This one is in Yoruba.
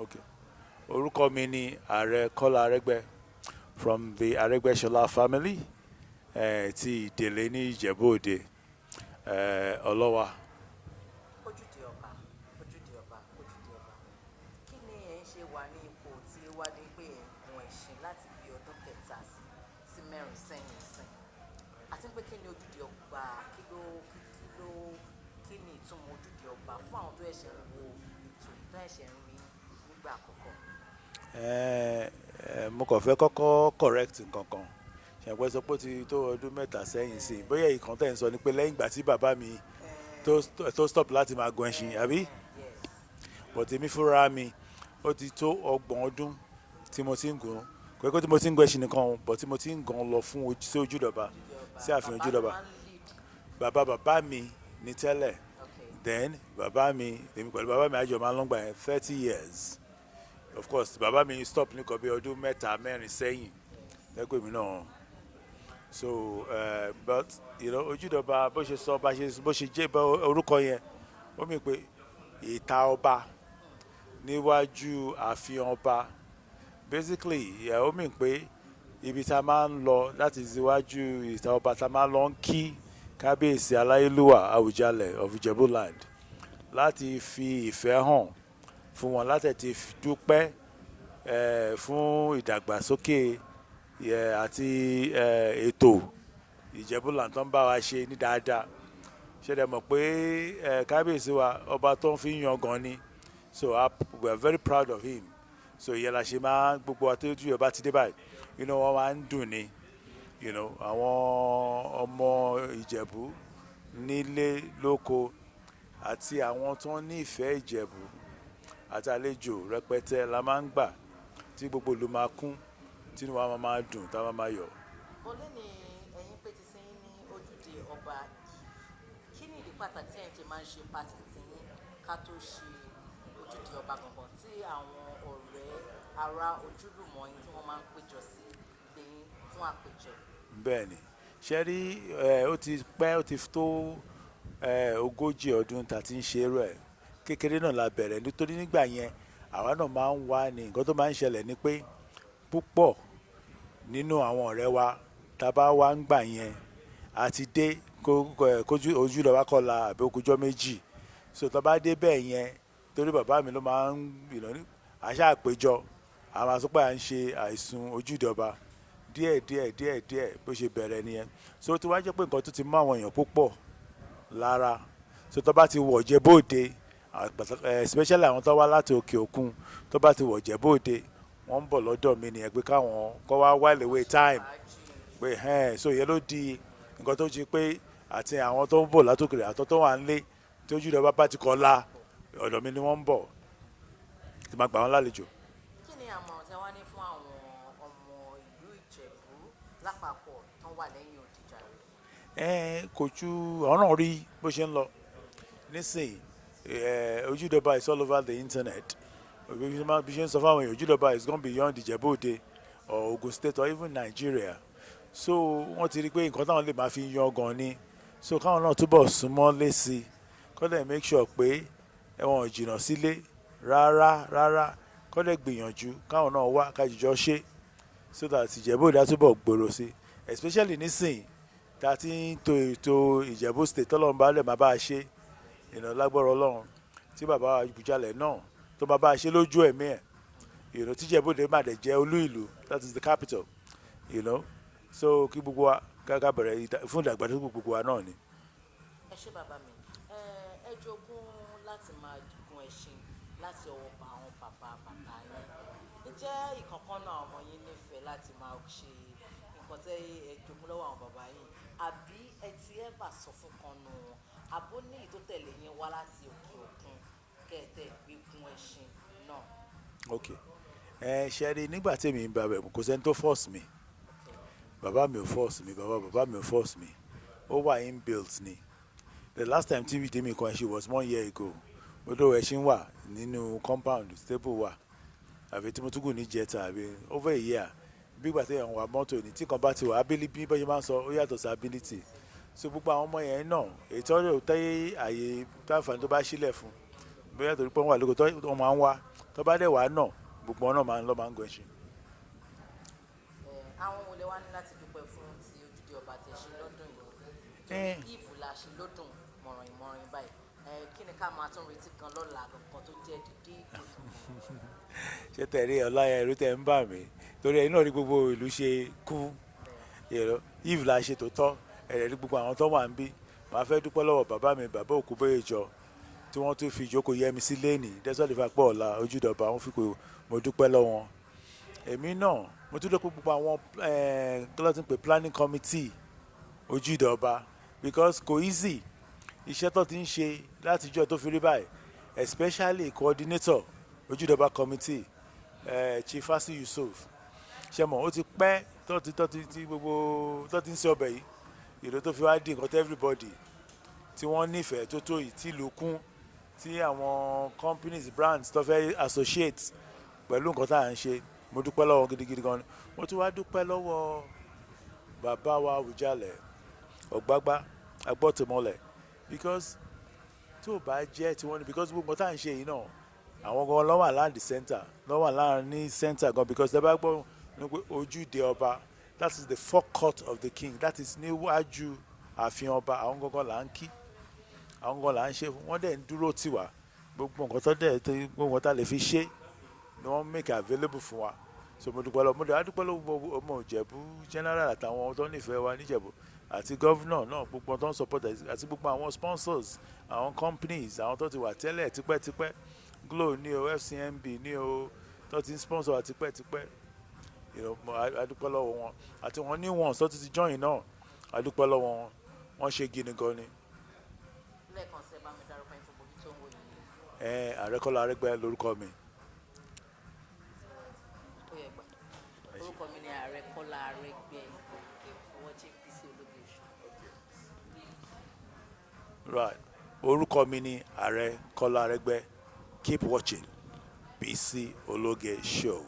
Okay. Orúkọ mi ni Aare Kola Aregbe from the Aregbesola family. Ti ìdèlé ní Ìjẹ̀bú Òde. Ọlọ́wà. Ojúde ọba, ojúde ọba, ojúde ọba. Kí ni ẹ̀ ń ṣe wà ní ipò tí ó wá dé pé ẹ̀ ń gun ẹṣin láti bí ọdún kẹta sí mẹ́rin sẹ́yìn? Àti pé kí ni ojúde ọba, kí ni ìtumọ̀ ojúde ọba fún àwọn tó ẹ̀ṣẹ̀ ń wo ètò tó ẹ̀ṣẹ̀ ń rí nígbà àkọ́kọ́? Mo kàn fẹ́ kọ́kọ́ correct nǹkan kan. Ṣẹ̀pẹ́ sọ pé ó ti tó ọdún mẹ́ta sẹ́yìn sí i. Bóyá ìkan tẹ̀ ń sọ ni pé lẹ́yìn ìgbà tí bàbá mi tó stop láti máa gun ẹṣin, àbí? But èmi fúnra mi, ó ti tó 30 ọdún tí mo ti ń gun. Kò yẹ kó tí mo ti ń gun ẹṣin nìkan, but tí mo ti ń gan lọ fún sí ojúdọba, sí ààfin ojúdọba. Bàbá mi ní tẹ́lẹ̀. Then bàbá mi, èmi pẹ̀lú bàbá mi àjọ máa ń lọ́gbà yẹn 30 years. Of course, bàbá mi stop ní kò bí ọdún 3-4 sẹ́yìn. Lẹ́gbẹ̀ẹ́ mi náà. So, but ojúdọba bó ṣe sọ bó ṣe jẹ́ orúkọ yẹn, ó mì pé ìta ọba níwájú ààfin ọba. Basically, ó mì pé ibi tá a máa ń lọ láti síwájú ìta ọba tá a máa ń lọ ń kí kábíyèsí aláyélúwà AWUJALE of Ìjẹ̀bú land láti fi ìfẹ́ hàn fún wọn, láti ti dúpẹ́ fún ìdàgbàsókè àti ètò Ìjẹ̀bú land tó ń bá wa ṣe ní dáadáa. Ṣé dẹ̀ mọ̀ pé kábíyèsí wa ọba tó ń fi yan gan ni, so we are very proud of him. So ìyẹn la ṣe máa gbogbo àtẹ́jú ọba ti dé báyìí wọn máa ń dùn ni. Àwọn ọmọ Ìjẹ̀bú nílé lóko àti àwọn tó ní ìfẹ́ Ìjẹ̀bú àti àlejò rẹpẹtẹ la máa ń gbà tí gbogbo ìlú máa kún, tí inú wa máa dùn, tá a máa yọ̀. Olé ni ẹ̀yin pé ti sẹ́yìn ní ojúde ọba yìí. Kí ni ìdí pàtàkì ẹ̀yin ti máa ń ṣe pàtì tiyín ká tó ṣe ojúde ọba gangan tí àwọn ọ̀rẹ́ ará ojúlùmọ̀ yín tí wọ́n máa ń péjọ sí gbẹ̀yìn fún àpèjẹ? Bẹ́ẹ̀ni, ṣe rí ó ti pẹ́, ó ti tó 40 ọdún tá a ti ń ṣe rẹ̀. Kékeré náà la bẹ̀rẹ̀ nítorí nígbà yẹn àwa náà máa ń wá ní nǹkan tó máa ń ṣẹlẹ̀ ni pé púpọ̀ nínú àwọn ọ̀rẹ́ wa tá a bá wá ń gbà yẹn àti dé ojúdọba kọ́la àbí okùjọ́ méjì. So tó bá dé bẹ́ẹ̀ yẹn, torí bàbá mi ló máa ń àṣà àpéjọ, àwọn àsopọ̀ à ń ṣe àìsùn ojúdọba díẹ̀ bó ṣe bẹ̀rẹ̀ nìyẹn. So tó wá jẹ́ pé nǹkan tó ti mú àwọn èèyàn púpọ̀ lára. So tó bá ti wọ̀ Ìjẹ̀bú Òde, especially àwọn tó wá láti òkè òkun, tó bá ti wọ̀ Ìjẹ̀bú Òde, wọ́n ń bọ̀ lọ́dọ̀ mi nìyẹn pé káwọn kọ́ wá while away time pé so ìyẹn ló di nǹkan tó jí pé àti àwọn tó ń bọ̀ látòkèrè àtọ́ tó wà ń lé tí ojúdọba bá ti kọ́lá ọ̀dọ̀ mi ni wọ́n ń bọ̀ tí máa gbà wọ́n lálejò. Kí ni àmọ̀ràn tí wọ́n ní fún àwọn ọmọ ìlú Ìjẹ̀bú lápapọ̀ tó wà lẹ́yìn òdìjà rẹ̀? Kò ju ọ̀ràn rí bó ṣe ń lọ nísìnyí. Ojúdọba is all over the internet. Bí ṣe ń sọ fáwọn èèyàn, ojúdọba is gone beyond Ìjẹ̀bú Òde or Ogun State or even Nigeria. So wọ́n ti rí pé nǹkan táwọn lè máa fi yan gan ni. So káwọn náà túbọ̀ súnmọ́ lésì kó dẹ̀ make sure pé wọn ò jìnnà sílé rárá kó dẹ̀ gbìyànjú káwọn náà wá kájíjọ ṣe so that Ìjẹ̀bú Òde á túbọ̀ gbòòrò sí, especially nísìnyí tá a ti ń to ètò Ìjẹ̀bú State tọ́lọ́run bá lè máa bá a ṣe lágbọ́rọ̀ Ọlọ́run tí bàbá AWUJALE náà tó máa bá a ṣe lójú ẹ̀mí ẹ̀ tí Ìjẹ̀bú Òde má dẹ̀ jẹ́ olú ìlú, that is the capital. So kí gbogbo wa ká bẹ̀rẹ̀ fún ìdàgbàsókè gbogbo wa náà ni. Ẹ ṣé bàbá mi, ẹ jogún láti máa gun ẹṣin láti ọwọ́ àwọn bàbá yín. Ǹjẹ́ ìkankan náà ọmọ yín nífẹ̀ẹ́ láti máa ṣe nǹkan tẹ́ ẹ jogún lọ́wọ́ àwọn bàbá yín, àbí ẹ ti ever sọ fún kan nù wọn, àbó ní ìtótẹ̀lé yín wá láti òkè òkun kẹ́ẹ̀tẹ̀ gbé gun ẹṣin náà? Okay, ṣe rí nígbà tí èmi ń bá bẹ̀ kò sẹ́ni tó force mi. Bàbá mi ò force mi, bàbá mi ò force mi. Ó wà inbuilt ni. The last time tí mi kan ẹṣin was 1 year ago. Odò ẹṣin wà nínú compound stable wà. Àbí tí mo tún gùn ní jẹta àbí over a year. Bí ìgbà tí èèyàn wà mọ́tò ni tí kan bá ti wà ability bí bọ́jú máa ń sọ ó yàtọ̀ sí ability. So gbogbo àwọn ọmọ yẹn náà èyí tó rẹ̀ tẹ́yẹ àyè táǹfààní tó bá sílẹ̀ fún. Bóyá torí pé wọ́n wà lóko tó wọ́n máa ń wá tó bá dẹ̀ wá náà gbogbo wọn náà máa ń gun ẹṣin. àwọn olè wa ní láti dúpẹ́ fún ti ojúde ọba tẹ̀ ṣe lọ́dún yìí torí ìbù la ṣe lọ́dún mọ̀ràn báyìí kí ni ká máa tún retí kan lọ́la kankan tó jẹ́ dídí ìgbésùn. ṣé tẹ̀lé ọláyà ẹ̀rú tẹ̀ ń bà mí torí ẹ̀yin náà rí gbogbo ìlú ṣe kú ìbù la ṣe tó tọ́ ẹ̀rẹ̀ rí gbogbo àwọn tó wà ń bí màá fẹ́ dúpẹ́ lọ́wọ́ bàbá mi bàbá òkú bóyè jọ tí wọ́n tún fi ìjókòó yẹ mi sí lẹ́nìí dẹ́sọ̀lì fapọ̀ ọ̀la ojúde ọba wọn fi kò mo dúpẹ́ lọ́wọ́ èmi náà mo tún dúpẹ́ gbogbo àwọn kílọ̀tì pé planning committee ojúde ọba because kò easy iṣẹ́ tó ti ń ṣe látijọ́ tó fi rí báyìí especially coordinator ojúde ọba committee Chief Fasi Yusuf ṣe mọ̀ ó ti pẹ́ tó ti ń ṣe ọbẹ̀ yìí ìró tó fi wá di nǹkan tó everybody tí wọ́n nífẹ̀ẹ́ tó tó yìí tí ìlú kún tí àwọn companies brands tó fẹ́ associate pẹ̀lú nǹkan tá à ń ṣe mo dúpẹ́ lọ́wọ́ gidigidi gan ni mo tún wá dúpẹ́ lọ́wọ́ bàbá wa AWUJALE ọ̀gbágbá agbọ́tìmọ́lẹ̀ because tó bá jẹ́ tí wọ́n ní because gbogbo tá à ń ṣe yìí náà àwọn gan lọ́wọ́ around the center lọ́wọ́ around ní center gan because ẹ bá gbọ́ ní pé ojúde ọba that is the forecourt of the king that is níwájú ààfin ọba àwọn gangan là ń kí àwọn gangan là ń ṣe wọ́n dẹ̀ ń dúró tì wá gbogbo nǹkan tó dẹ̀ gbogbo nǹkan tá lè fi ṣe ni wọ́n make available fún wa so mo dúpẹ́ lọ mo dúpẹ́ lọ gbogbo ọmọ Ìjẹ̀bú general àtàwọn tó nífẹ̀ẹ́ wa níjẹ̀bú àti governor náà gbogbo tó ń support àti gbogbo àwọn sponsors àwọn companies àwọn tó ti wà tẹ́lẹ̀ tipẹ́tipẹ́ Glo ní o FCMB ní o tó ti ń sponsor wa tipẹ́tipẹ́ adúpẹ́ lọ́wọ́ wọn àti wọn ní wọn tó ti join náà adúpẹ́ lọ́wọ́ wọn wọ́n ṣe gini gan ni. lẹ́ẹ̀kan sí ẹ bá mi dárúkọ yín fún gbogbo tó ń wò yìí. Aare Kola Aregbe lórúkọ mi. orúkọ mi ni Aare Kola Aregbe watching Kese Dodo. Right, orúkọ mi ni Aare Kola Aregbe keep watching Kese Dodo show.